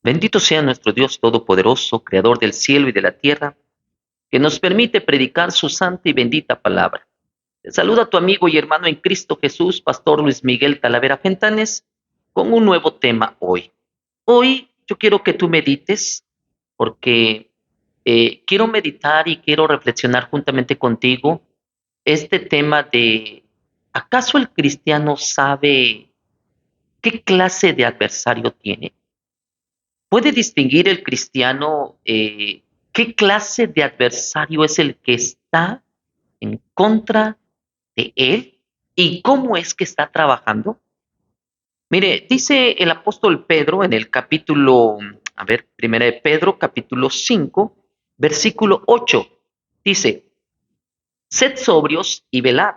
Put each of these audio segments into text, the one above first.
Bendito sea nuestro Dios Todopoderoso, Creador del cielo y de la tierra, que nos permite predicar su santa y bendita palabra. Te saluda tu amigo y hermano en Cristo Jesús, Pastor Luis Miguel Talavera Fentanes, con un nuevo tema hoy. Hoy yo quiero que tú medites, porque quiero meditar y quiero reflexionar juntamente contigo este tema de, ¿acaso el cristiano sabe qué clase de adversario tiene? ¿Puede distinguir el cristiano qué clase de adversario es el que está en contra de él y cómo es que está trabajando? Mire, dice el apóstol Pedro en el capítulo, primera de Pedro, capítulo 5, versículo 8, dice, sed sobrios y velad,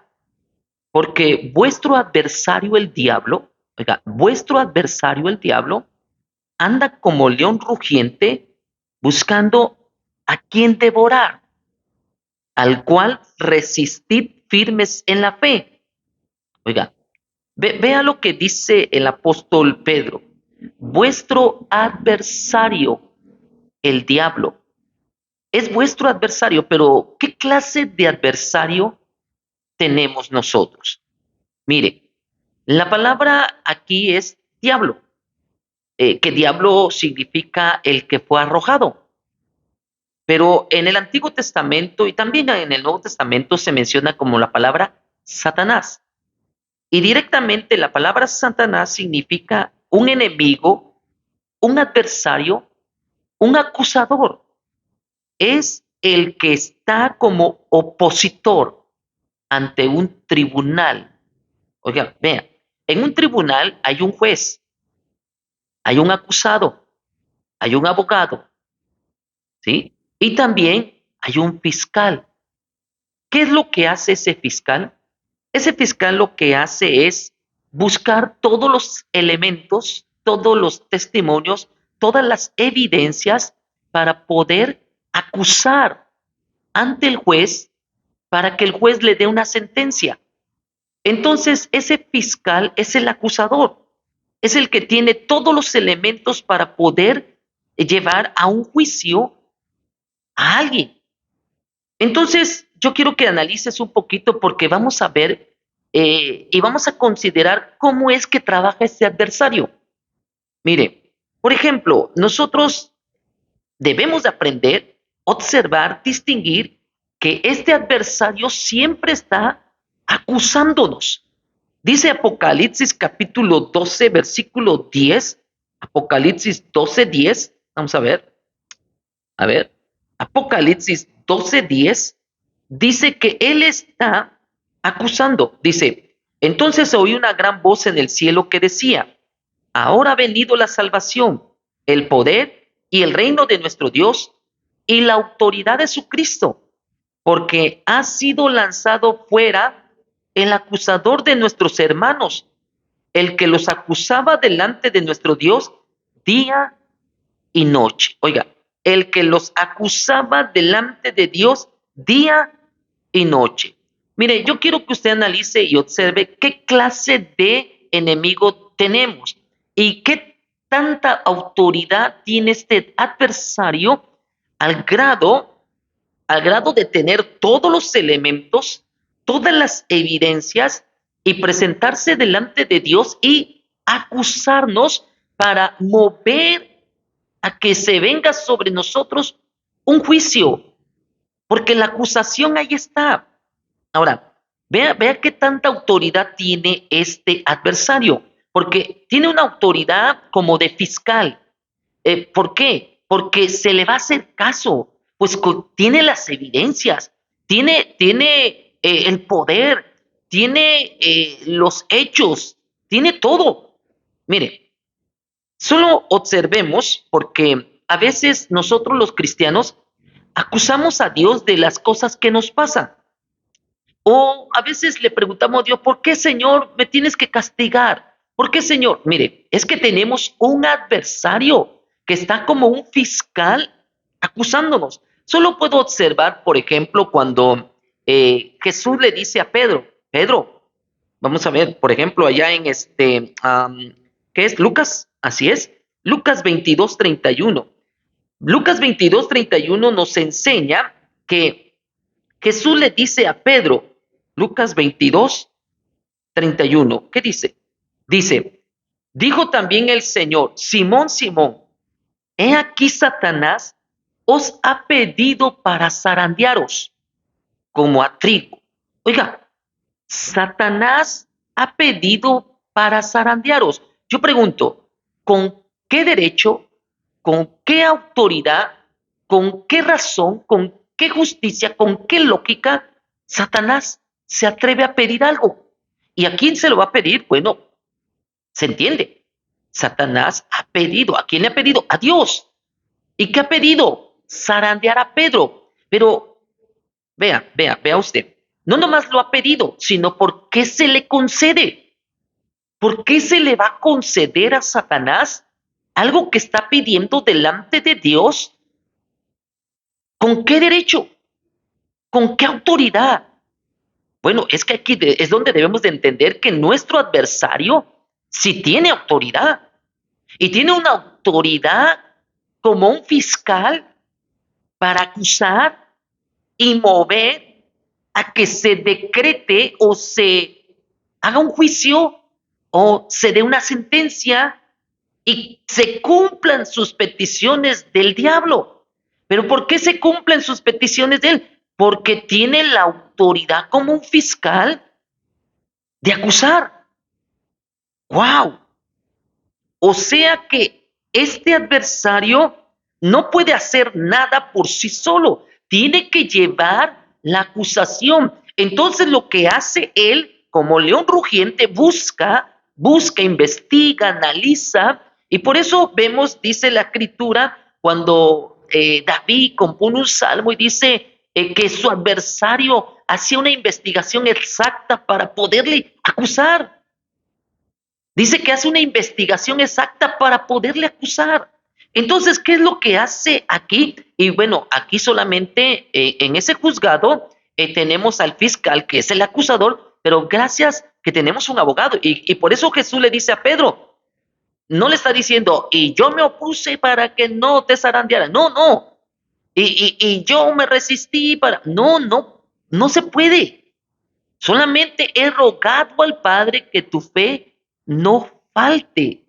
porque vuestro adversario el diablo, oiga, vuestro adversario el diablo anda como león rugiente buscando a quien devorar, al cual resistid firmes en la fe. Oiga, vea lo que dice el apóstol Pedro. Vuestro adversario, el diablo, es vuestro adversario, pero ¿qué clase de adversario tenemos nosotros? Mire, la palabra aquí es diablo, que diablo significa el que fue arrojado. Pero en el Antiguo Testamento y también en el Nuevo Testamento se menciona como la palabra Satanás. Y directamente la palabra Satanás significa un enemigo, un adversario, un acusador. Es el que está como opositor ante un tribunal. Oiga, vea, en un tribunal hay un juez, hay un acusado, hay un abogado, ¿sí? Y también hay un fiscal. ¿Qué es lo que hace ese fiscal? Ese fiscal lo que hace es buscar todos los elementos, todos los testimonios, todas las evidencias para poder acusar ante el juez para que el juez le dé una sentencia. Entonces, ese fiscal es el acusador, es el que tiene todos los elementos para poder llevar a un juicio a alguien. Entonces, yo quiero que analices un poquito porque vamos a ver y vamos a considerar cómo es que trabaja este adversario. Mire, por ejemplo, nosotros debemos de aprender, observar, distinguir que este adversario siempre está acusándonos. Dice Apocalipsis capítulo 12, versículo 10, Apocalipsis 12, 10, vamos a ver, Apocalipsis 12:10 dice que él está acusando. Dice, entonces oí una gran voz en el cielo que decía, ahora ha venido la salvación, el poder y el reino de nuestro Dios y la autoridad de su Cristo, porque ha sido lanzado fuera el acusador de nuestros hermanos, el que los acusaba delante de nuestro Dios día y noche. Oiga, el que los acusaba delante de Dios día y noche. Mire, yo quiero que usted analice y observe qué clase de enemigo tenemos y qué tanta autoridad tiene este adversario al grado, al grado de tener todos los elementos, todas las evidencias y presentarse delante de Dios y acusarnos para mover a que se venga sobre nosotros un juicio, porque la acusación ahí está. Ahora, vea qué tanta autoridad tiene este adversario, porque tiene una autoridad como de fiscal. ¿Por qué? Porque se le va a hacer caso, pues tiene las evidencias, tiene el poder, tiene los hechos, tiene todo. Mire, solo observemos porque a veces nosotros los cristianos acusamos a Dios de las cosas que nos pasan. O a veces le preguntamos a Dios, ¿por qué, Señor, me tienes que castigar? ¿Por qué, Señor? Mire, es que tenemos un adversario que está como un fiscal acusándonos. Solo puedo observar, por ejemplo, cuando Jesús le dice a Pedro, Pedro, vamos a ver, por ejemplo, allá en ¿qué es? Lucas, así es. Lucas 22:31. Lucas 22:31 nos enseña que Jesús le dice a Pedro, Lucas 22:31, ¿qué dice? Dice, dijo también el Señor, Simón, Simón, he aquí Satanás os ha pedido para zarandearos como a trigo. Oiga, Satanás ha pedido para zarandearos. Yo pregunto, ¿con qué derecho, con qué autoridad, con qué razón, con qué justicia, con qué lógica Satanás se atreve a pedir algo? ¿Y a quién se lo va a pedir? Bueno, se entiende. Satanás ha pedido. ¿A quién le ha pedido? A Dios. ¿Y qué ha pedido? Zarandear a Pedro. Pero vea usted. No nomás lo ha pedido, sino por qué se le concede. ¿Por qué se le va a conceder a Satanás algo que está pidiendo delante de Dios? ¿Con qué derecho? ¿Con qué autoridad? Bueno, es que aquí es donde debemos de entender que nuestro adversario sí tiene autoridad. Y tiene una autoridad como un fiscal para acusar y mover a que se decrete o se haga un juicio o se dé una sentencia y se cumplan sus peticiones del diablo. ¿Pero por qué se cumplen sus peticiones de él? Porque tiene la autoridad como un fiscal de acusar. ¡Wow! O sea que este adversario no puede hacer nada por sí solo, tiene que llevar la acusación. Entonces lo que hace él, como león rugiente, busca, investiga, analiza, y por eso vemos, dice la escritura, cuando David compone un salmo y dice que su adversario hacía una investigación exacta para poderle acusar. Dice que hace una investigación exacta para poderle acusar. Entonces, ¿qué es lo que hace aquí? Y bueno, aquí solamente en ese juzgado tenemos al fiscal, que es el acusador, pero gracias que tenemos un abogado. Y por eso Jesús le dice a Pedro, no le está diciendo, y yo me opuse para que no te zarandeara. No, no. Y yo me resistí para... No, no, no se puede. Solamente he rogado al Padre que tu fe no falte.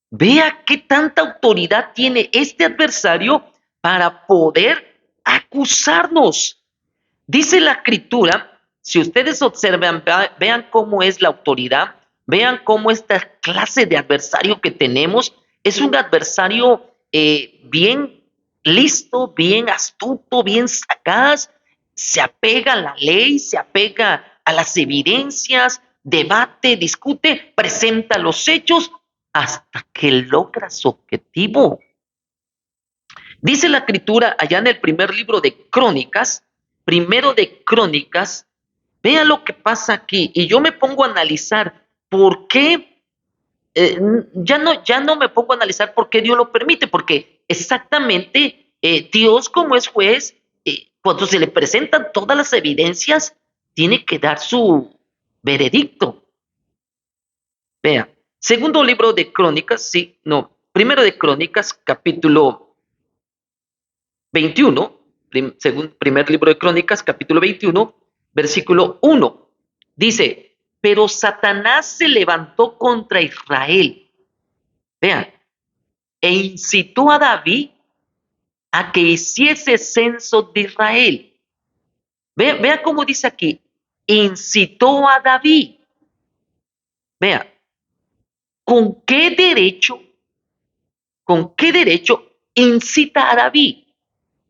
Vea qué tanta autoridad tiene este adversario para poder acusarnos. Dice la escritura, si ustedes observan, vean cómo es la autoridad, vean cómo esta clase de adversario que tenemos es un adversario bien listo, bien astuto, bien sagaz, se apega a la ley, se apega a las evidencias, debate, discute, presenta los hechos hasta que logra su objetivo. Dice la escritura allá en el primer libro de Crónicas, primero de Crónicas, vea lo que pasa aquí. Y yo me pongo a analizar por qué, ya no me pongo a analizar por qué Dios lo permite, porque exactamente Dios como es juez, cuando se le presentan todas las evidencias, tiene que dar su veredicto. Vea, segundo libro de Crónicas, sí, no, primero de Crónicas, capítulo 21, primer libro de Crónicas, capítulo 21, versículo 1. Dice, pero Satanás se levantó contra Israel. Vean, e incitó a David a que hiciese censo de Israel. Vea cómo dice aquí, incitó a David. Vea, con qué derecho incita a David?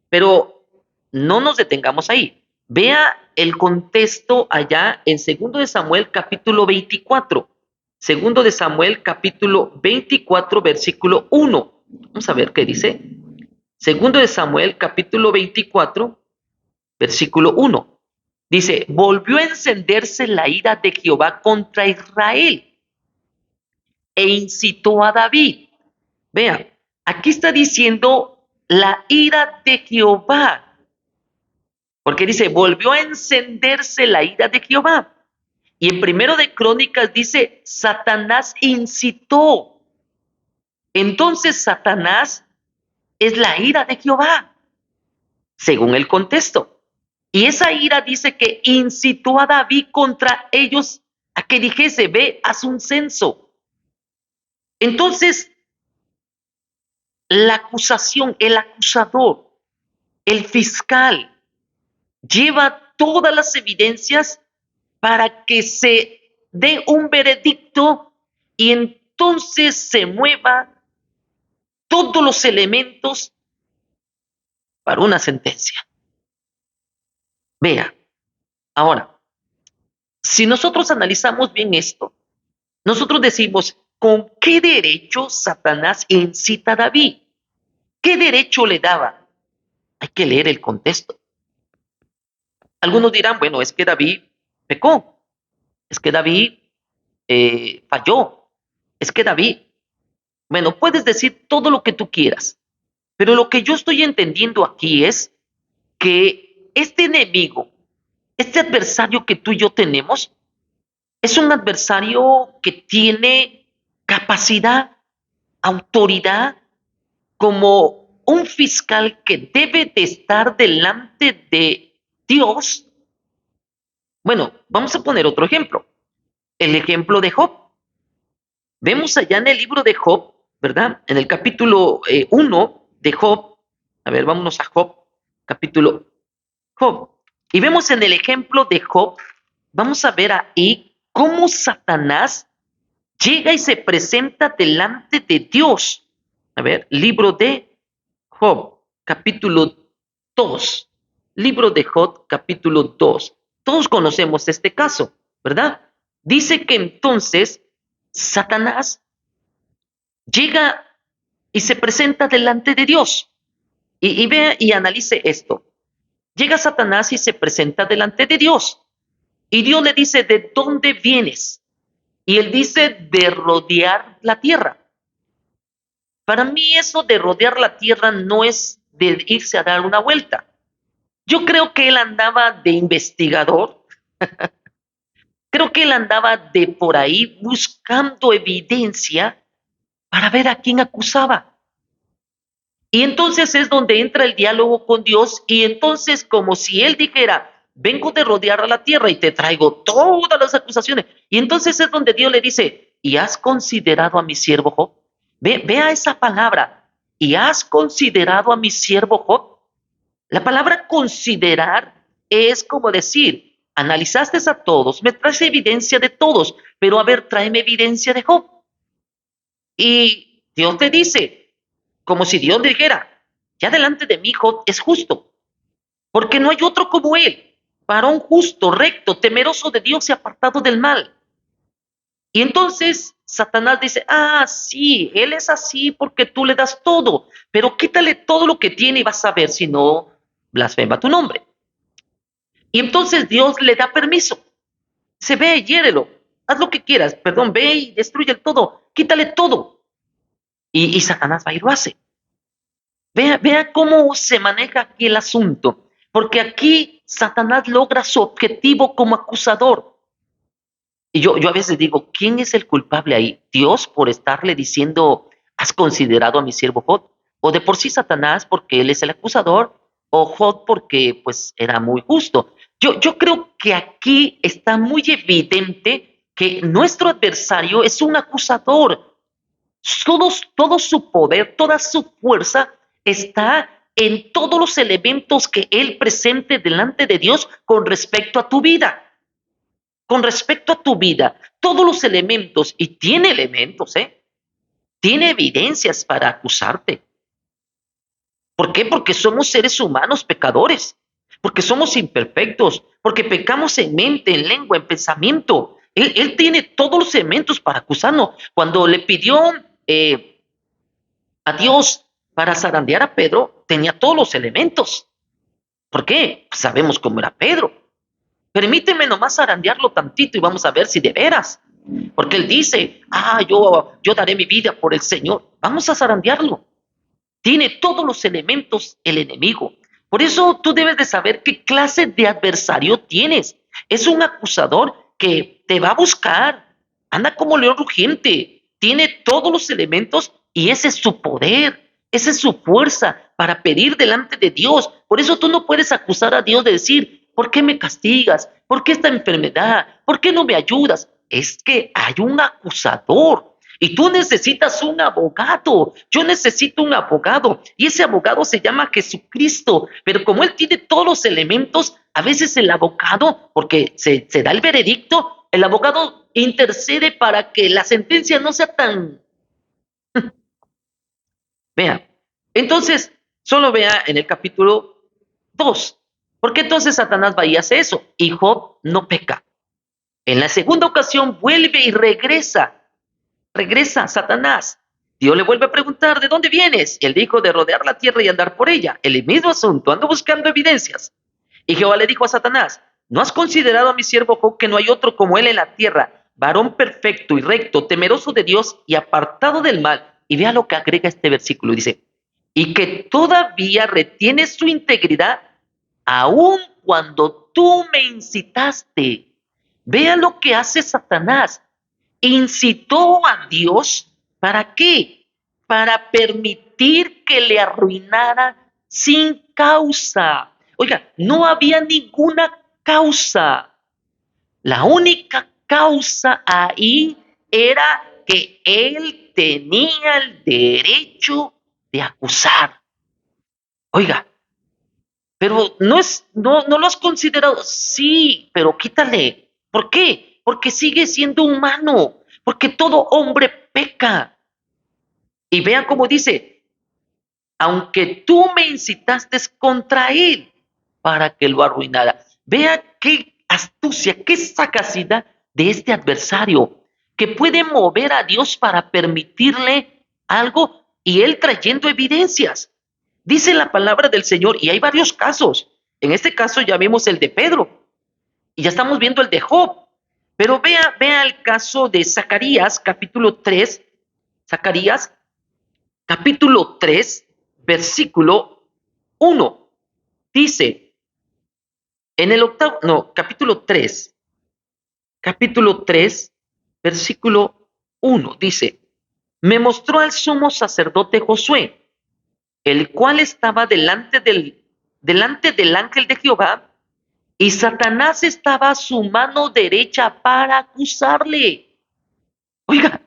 Pero no nos detengamos ahí. Vea el contexto allá en 2 de Samuel capítulo 24. 2 de Samuel capítulo 24 versículo 1. Vamos a ver qué dice. 2 de Samuel capítulo 24 versículo 1. Dice, volvió a encenderse la ira de Jehová contra Israel e incitó a David. Vea, aquí está diciendo la ira de Jehová. Porque dice, volvió a encenderse la ira de Jehová. Y en primero de Crónicas dice, Satanás incitó. Entonces Satanás es la ira de Jehová, según el contexto. Y esa ira dice que incitó a David contra ellos a que dijese, ve, haz un censo. Entonces, la acusación, el acusador, el fiscal, lleva todas las evidencias para que se dé un veredicto y entonces se mueva todos los elementos para una sentencia. Vea, ahora, si nosotros analizamos bien esto, nosotros decimos, ¿con qué derecho Satanás incita a David? ¿Qué derecho le daba? Hay que leer el contexto. Algunos dirán, bueno, es que David pecó, es que David falló, es que David, bueno, puedes decir todo lo que tú quieras, pero lo que yo estoy entendiendo aquí es que este enemigo, este adversario que tú y yo tenemos, es un adversario que tiene capacidad, autoridad, como un fiscal que debe de estar delante de Dios. Bueno, vamos a poner otro ejemplo, el ejemplo de Job. Vemos allá en el libro de Job, ¿verdad? En el capítulo 1 de Job, a ver, vámonos a Job, capítulo Job. Y vemos en el ejemplo de Job, vamos a ver ahí cómo Satanás llega y se presenta delante de Dios. A ver, libro de Job, capítulo 2. Libro de Job, capítulo 2. Todos conocemos este caso, ¿verdad? Dice que entonces Satanás llega y se presenta delante de Dios. Y vea y analice esto. Llega Satanás y se presenta delante de Dios. Y Dios le dice, ¿de dónde vienes? Y él dice, de rodear la tierra. Para mí eso de rodear la tierra no es de irse a dar una vuelta. Yo creo que él andaba de investigador. Creo que él andaba de por ahí buscando evidencia para ver a quién acusaba. Y entonces es donde entra el diálogo con Dios y entonces como si él dijera, vengo de rodear a la tierra y te traigo todas las acusaciones. Y entonces es donde Dios le dice, ¿y has considerado a mi siervo Job? Vea esa palabra, ¿y has considerado a mi siervo Job? La palabra considerar es como decir, analizaste a todos, me traes evidencia de todos, pero a ver, tráeme evidencia de Job. Y Dios te dice, como si Dios dijera, ya delante de mí Job es justo, porque no hay otro como él, varón justo, recto, temeroso de Dios y apartado del mal. Y entonces Satanás dice, ah, sí, él es así porque tú le das todo, pero quítale todo lo que tiene y vas a ver si no blasfema tu nombre. Y entonces Dios le da permiso. Se ve, hiérelo, haz lo que quieras, perdón, ve y destruye todo, quítale todo. Y Satanás va y lo hace. Vea cómo se maneja aquí el asunto, porque aquí Satanás logra su objetivo como acusador. Y yo a veces digo, ¿quién es el culpable ahí? ¿Dios por estarle diciendo, has considerado a mi siervo Job? ¿O de por sí Satanás porque él es el acusador? ¿O Job porque pues era muy justo? Yo creo que aquí está muy evidente que nuestro adversario es un acusador. Todo su poder, toda su fuerza está en todos los elementos que él presente delante de Dios con respecto a tu vida. Con respecto a tu vida, todos los elementos, y tiene elementos, tiene evidencias para acusarte. ¿Por qué? Porque somos seres humanos pecadores, porque somos imperfectos, porque pecamos en mente, en lengua, en pensamiento. Él tiene todos los elementos para acusarnos. Cuando le pidió a Dios para zarandear a Pedro, tenía todos los elementos. ¿Por qué? Pues sabemos cómo era Pedro. Permíteme nomás zarandearlo tantito y vamos a ver si de veras. Porque él dice, yo daré mi vida por el Señor. Vamos a zarandearlo. Tiene todos los elementos el enemigo. Por eso tú debes de saber qué clase de adversario tienes. Es un acusador que te va a buscar. Anda como león rugiente. Tiene todos los elementos Y ese es su poder, esa es su fuerza para pedir delante de Dios. Por eso tú no puedes acusar a Dios de decir, ¿por qué me castigas? ¿Por qué esta enfermedad? ¿Por qué no me ayudas? Es que hay un acusador. Y tú necesitas un abogado. Yo necesito un abogado. Y ese abogado se llama Jesucristo. Pero como Él tiene todos los elementos, a veces el abogado, porque se da el veredicto, el abogado intercede para que la sentencia no sea tan... Vea. Entonces, solo vea en el capítulo 2. ¿Por qué entonces Satanás va y hace eso? Y Job no peca. En la segunda ocasión vuelve y regresa. Regresa Satanás. Dios le vuelve a preguntar, ¿de dónde vienes? Y él dijo, de rodear la tierra y andar por ella. El mismo asunto, ando buscando evidencias. Y Jehová le dijo a Satanás, ¿no has considerado a mi siervo Job que no hay otro como él en la tierra, varón perfecto y recto, temeroso de Dios y apartado del mal? Y vea lo que agrega este versículo, dice, y que todavía retiene su integridad aun cuando tú me incitaste. Vea lo que hace Satanás. Incitó a Dios, ¿para qué? Para permitir que le arruinara sin causa. Oiga, no había ninguna causa. La única causa ahí era que él tenía el derecho de acusar. Oiga, pero no lo has considerado. Sí, pero quítale. ¿Por qué? Porque sigue siendo humano. Porque todo hombre peca. Y vean cómo dice, aunque tú me incitaste contra él para que lo arruinara. Vean qué astucia, qué sagacidad de este adversario que puede mover a Dios para permitirle algo y él trayendo evidencias. Dice la palabra del Señor, y hay varios casos. En este caso ya vimos el de Pedro y ya estamos viendo el de Job. Pero vea el caso de Zacarías, capítulo 3, Zacarías, capítulo 3, versículo 1. Dice, en el octavo, no, capítulo 3, versículo 1, dice, me mostró al sumo sacerdote Josué, el cual estaba delante del ángel de Jehová, y Satanás estaba a su mano derecha para acusarle. Oiga,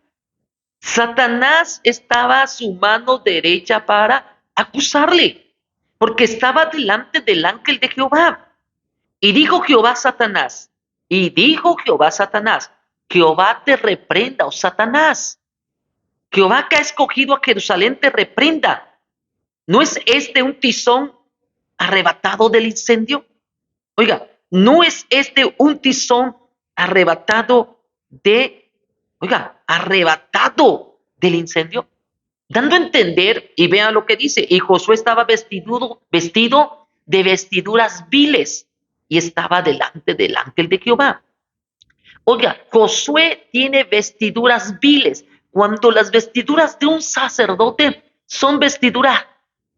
Satanás estaba a su mano derecha para acusarle, porque estaba delante del ángel de Jehová. Y dijo Jehová a Satanás, Jehová te reprenda, oh Satanás. Jehová que ha escogido a Jerusalén te reprenda. ¿No es este un tizón arrebatado del incendio? Oiga, ¿no es este un tizón arrebatado arrebatado del incendio? Dando a entender, y vean lo que dice, y Josué estaba vestido de vestiduras viles y estaba delante del ángel de Jehová. Oiga, Josué tiene vestiduras viles, cuando las vestiduras de un sacerdote son vestiduras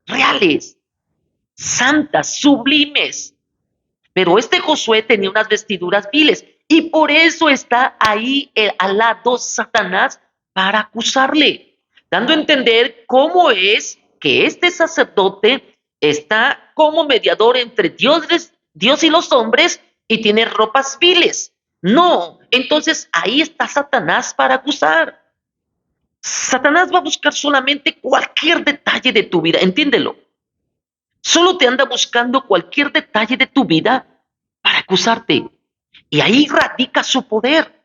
reales, santas, sublimes. Pero este Josué tenía unas vestiduras viles y por eso está ahí al lado Satanás para acusarle, dando a entender cómo es que este sacerdote está como mediador entre Dios y los hombres y tiene ropas viles. No, entonces ahí está Satanás para acusar. Satanás va a buscar solamente cualquier detalle de tu vida, entiéndelo. Solo te anda buscando cualquier detalle de tu vida para acusarte. Y ahí radica su poder.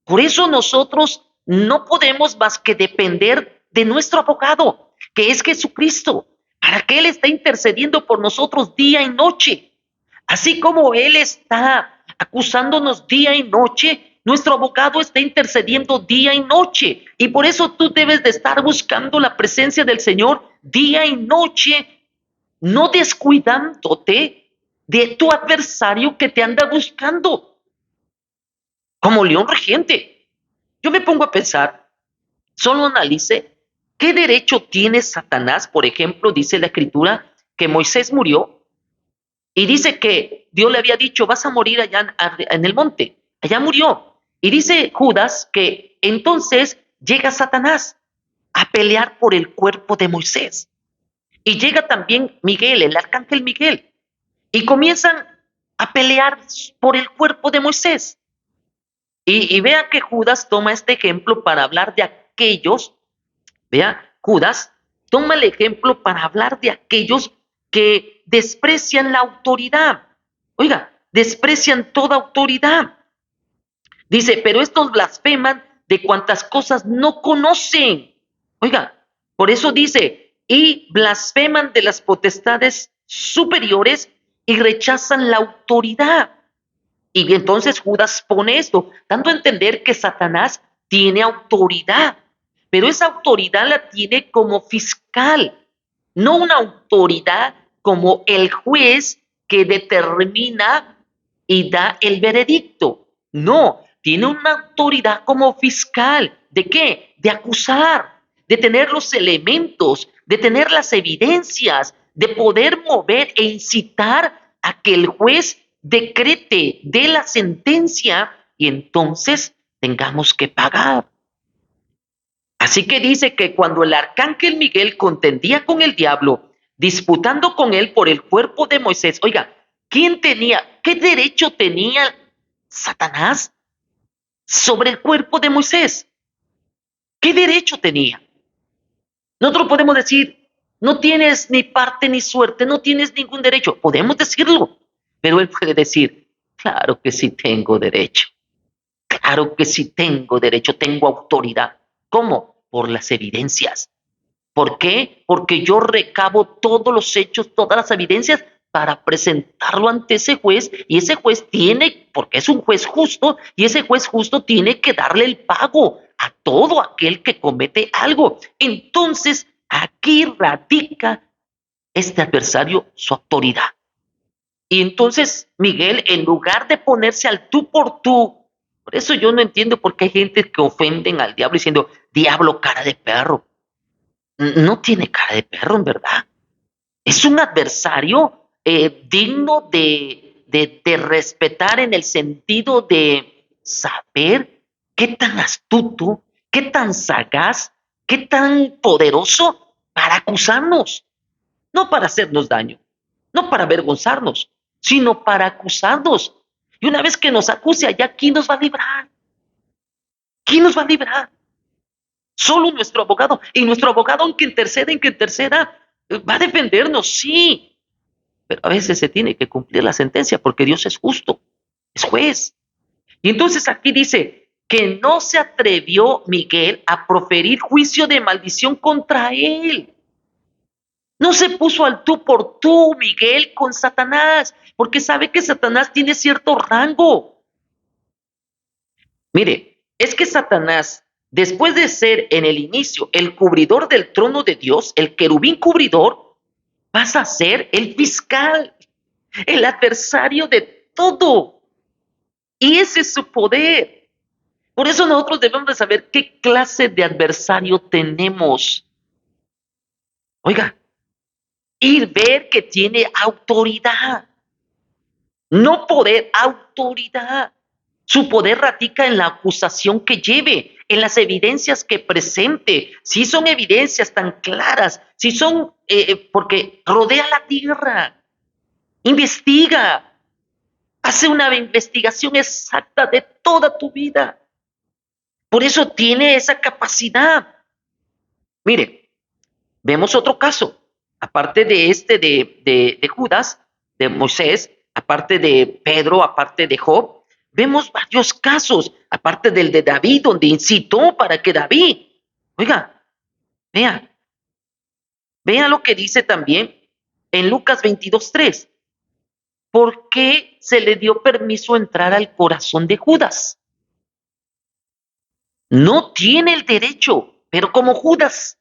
Por eso nosotros no podemos más que depender de nuestro abogado, que es Jesucristo, para que Él esté intercediendo por nosotros día y noche. Así como Él está acusándonos día y noche, nuestro abogado está intercediendo día y noche. Y por eso tú debes de estar buscando la presencia del Señor día y noche, no descuidándote de tu adversario que te anda buscando como león regente. Yo me pongo a pensar, solo analice qué derecho tiene Satanás. Por ejemplo, dice la escritura que Moisés murió y dice que Dios le había dicho, vas a morir allá en el monte. Allá murió. Y dice Judas que entonces llega Satanás a pelear por el cuerpo de Moisés. Y llega también Miguel, el arcángel Miguel, y comienzan a pelear por el cuerpo de Moisés. Y vea que Judas toma este ejemplo para hablar de aquellos, vea, Judas toma el ejemplo para hablar de aquellos que desprecian la autoridad. Oiga, desprecian toda autoridad. Dice, pero estos blasfeman de cuantas cosas no conocen. Oiga, por eso dice, y blasfeman de las potestades superiores y rechazan la autoridad. Y entonces Judas pone esto, dando a entender que Satanás tiene autoridad, pero esa autoridad la tiene como fiscal, no una autoridad como el juez que determina y da el veredicto. No, tiene una autoridad como fiscal. ¿De qué? De acusar, de tener los elementos, de tener las evidencias, de poder mover e incitar a que el juez decrete de la sentencia y entonces tengamos que pagar. Así que dice que cuando el arcángel Miguel contendía con el diablo, disputando con él por el cuerpo de Moisés, oiga, qué derecho tenía Satanás sobre el cuerpo de Moisés? ¿Qué derecho tenía? Nosotros podemos decir, no tienes ni parte ni suerte, no tienes ningún derecho. Podemos decirlo, pero él puede decir, claro que sí tengo derecho. Claro que sí tengo derecho, tengo autoridad. ¿Cómo? Por las evidencias. ¿Por qué? Porque yo recabo todos los hechos, todas las evidencias para presentarlo ante ese juez y ese juez tiene, porque es un juez justo, y ese juez justo tiene que darle el pago a todo aquel que comete algo. Entonces, aquí radica este adversario su autoridad. Y entonces Miguel, en lugar de ponerse al tú por tú, por eso yo no entiendo por qué hay gente que ofenden al diablo diciendo, diablo, cara de perro. No tiene cara de perro, en verdad. Es un adversario digno de respetar en el sentido de saber qué tan astuto, qué tan sagaz, qué tan poderoso para acusarnos, no para hacernos daño, no para avergonzarnos, sino para acusarnos. Y una vez que nos acuse allá, ¿quién nos va a librar? ¿Quién nos va a librar? Solo nuestro abogado. Y nuestro abogado, aunque interceda, va a defendernos, sí. Pero a veces se tiene que cumplir la sentencia porque Dios es justo, es juez. Y entonces aquí dice que no se atrevió Miguel a proferir juicio de maldición contra él. No se puso al tú por tú, Miguel, con Satanás, porque sabe que Satanás tiene cierto rango. Mire, es que Satanás, después de ser en el inicio el cubridor del trono de Dios, el querubín cubridor, pasa a ser el fiscal, el adversario de todo. Y ese es su poder. Por eso nosotros debemos de saber qué clase de adversario tenemos. Oiga, y ver que tiene autoridad. No poder, autoridad. Su poder radica en la acusación que lleve, en las evidencias que presente. Si son evidencias tan claras, si son, porque rodea la tierra, investiga, hace una investigación exacta de toda tu vida. Por eso tiene esa capacidad. Mire, vemos otro caso, aparte de este de Judas, de Moisés, aparte de Pedro, aparte de Job, vemos varios casos, aparte del de David, donde incitó para que David, oiga, vea, vea lo que dice también en Lucas 22:3. ¿Por qué se le dio permiso entrar al corazón de Judas? No tiene el derecho, pero como Judas,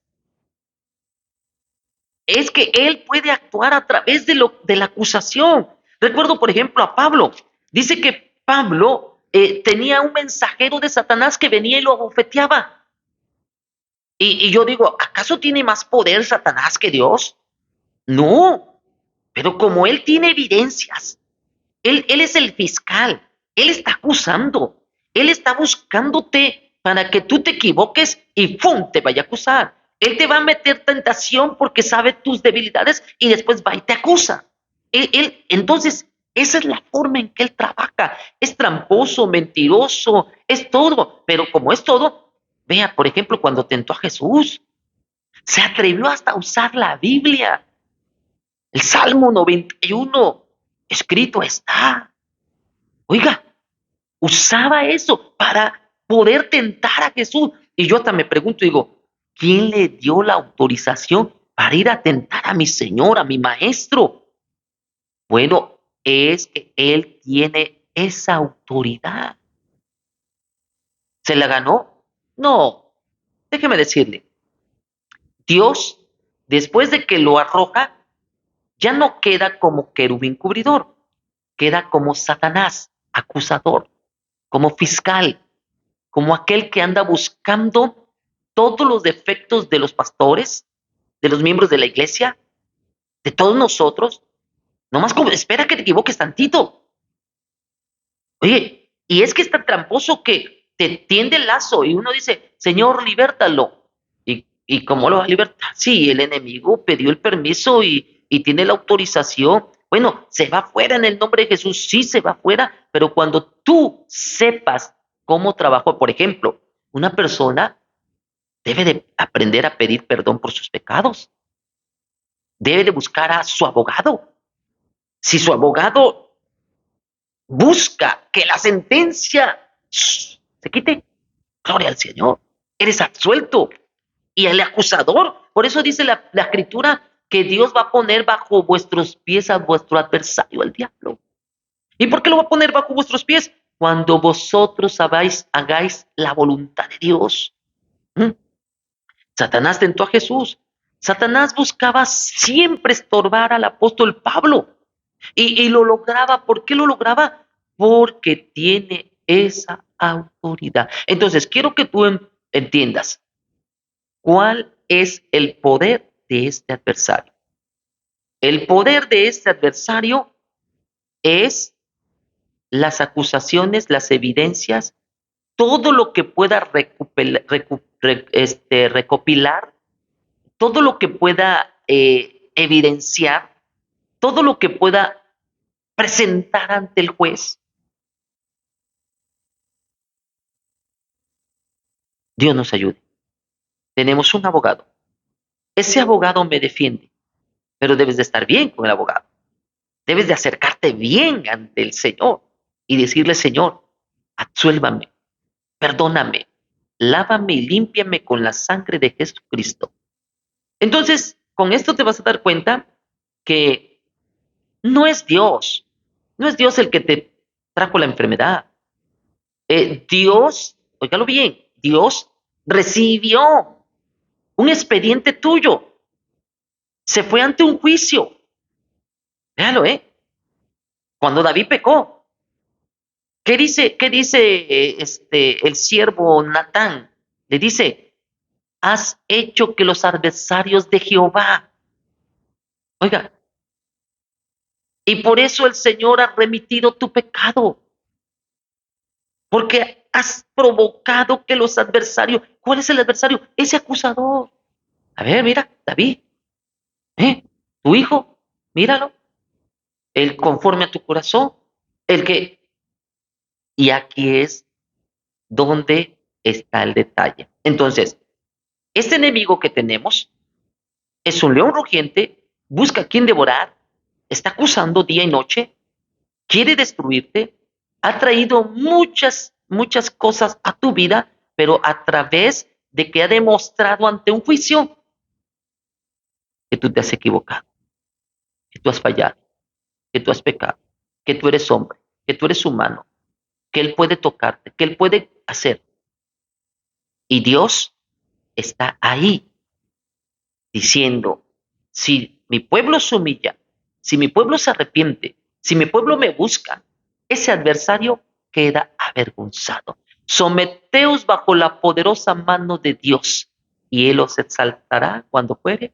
es que él puede actuar a través de la acusación. Recuerdo, por ejemplo, a Pablo. Dice que Pablo tenía un mensajero de Satanás que venía y lo abofeteaba. Y yo digo, ¿acaso tiene más poder Satanás que Dios? No, pero como él tiene evidencias, él es el fiscal, él está acusando, él está buscándote para que tú te equivoques y ¡pum! Te vaya a acusar. Él te va a meter tentación porque sabe tus debilidades y después va y te acusa. Entonces, esa es la forma en que él trabaja. Es tramposo, mentiroso, es todo. Pero como es todo, vea, por ejemplo, cuando tentó a Jesús, se atrevió hasta a usar la Biblia. El Salmo 91, escrito está. Oiga, usaba eso para poder tentar a Jesús. Y yo hasta me pregunto, digo, ¿quién le dio la autorización para ir a tentar a mi Señor, a mi Maestro? Bueno, es que Él tiene esa autoridad. ¿Se la ganó? No, déjeme decirle, Dios, después de que lo arroja, ya no queda como querubín cubridor, queda como Satanás, acusador, como fiscal, como aquel que anda buscando todos los defectos de los pastores, de los miembros de la iglesia, de todos nosotros. Nomás como, espera que te equivoques tantito. Oye, y es que es tan tramposo que te tiende el lazo y uno dice, Señor, libértalo. ¿Y cómo lo va a libertar? Sí, el enemigo pidió el permiso y tiene la autorización. Bueno, se va fuera en el nombre de Jesús, sí se va fuera, pero cuando tú sepas cómo trabajó, por ejemplo, una persona debe de aprender a pedir perdón por sus pecados, debe de buscar a su abogado. Si su abogado busca que la sentencia se quite, gloria al Señor, eres absuelto. Y el acusador, por eso dice la escritura que Dios va a poner bajo vuestros pies a vuestro adversario, al diablo. ¿Y por qué lo va a poner bajo vuestros pies? Cuando vosotros hagáis la voluntad de Dios. ¿Mm? Satanás tentó a Jesús. Satanás buscaba siempre estorbar al apóstol Pablo. Y lo lograba. ¿Por qué lo lograba? Porque tiene esa autoridad. Entonces, quiero que tú entiendas cuál es el poder de este adversario. El poder de este adversario es las acusaciones, las evidencias, todo lo que pueda recopilar, todo lo que pueda evidenciar, todo lo que pueda presentar ante el juez. Dios nos ayude. Tenemos un abogado. Ese abogado me defiende, pero debes de estar bien con el abogado. Debes de acercarte bien ante el Señor y decirle, Señor, absuélvame, perdóname, lávame y límpiame con la sangre de Jesucristo. Entonces, con esto te vas a dar cuenta que no es Dios, no es Dios el que te trajo la enfermedad. Dios, óigalo bien, Dios recibió un expediente tuyo, se fue ante un juicio. Véalo, cuando David pecó, ¿qué dice el siervo Natán? Le dice, has hecho que los adversarios de Jehová, oiga, y por eso el Señor ha remitido tu pecado, porque has provocado que los adversarios, ¿cuál es el adversario? Ese acusador. A ver, mira, David, ¿eh? Tu hijo, míralo, el conforme a tu corazón, el que, y aquí es donde está el detalle. Entonces, este enemigo que tenemos es un león rugiente, busca a quien devorar, está acusando día y noche, quiere destruirte, ha traído muchas cosas a tu vida, pero a través de que ha demostrado ante un juicio que tú te has equivocado, que tú has fallado, que tú has pecado, que tú eres hombre, que tú eres humano, que Él puede tocarte, que Él puede hacer. Y Dios está ahí diciendo, si mi pueblo se humilla, si mi pueblo se arrepiente, si mi pueblo me busca, ese adversario queda avergonzado. Someteos bajo la poderosa mano de Dios y Él os exaltará cuando fuere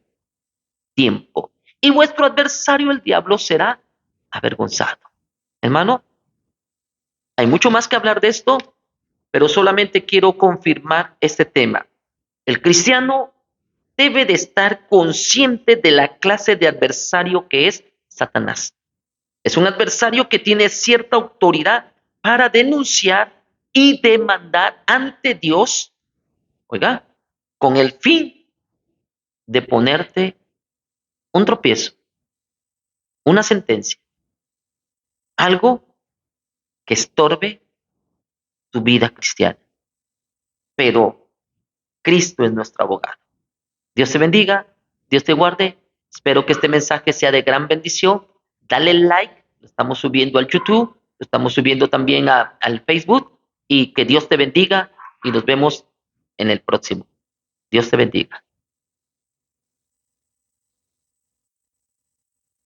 tiempo. Y vuestro adversario, el diablo, será avergonzado. Hermano, hay mucho más que hablar de esto, pero solamente quiero confirmar este tema. El cristiano debe de estar consciente de la clase de adversario que es Satanás. Es un adversario que tiene cierta autoridad para denunciar y demandar ante Dios, oiga, con el fin de ponerte un tropiezo, una sentencia, algo que estorbe tu vida cristiana. Pero Cristo es nuestro abogado. Dios te bendiga, Dios te guarde. Espero que este mensaje sea de gran bendición. Dale like, lo estamos subiendo al YouTube, lo estamos subiendo también al Facebook. Y que Dios te bendiga y nos vemos en el próximo. Dios te bendiga.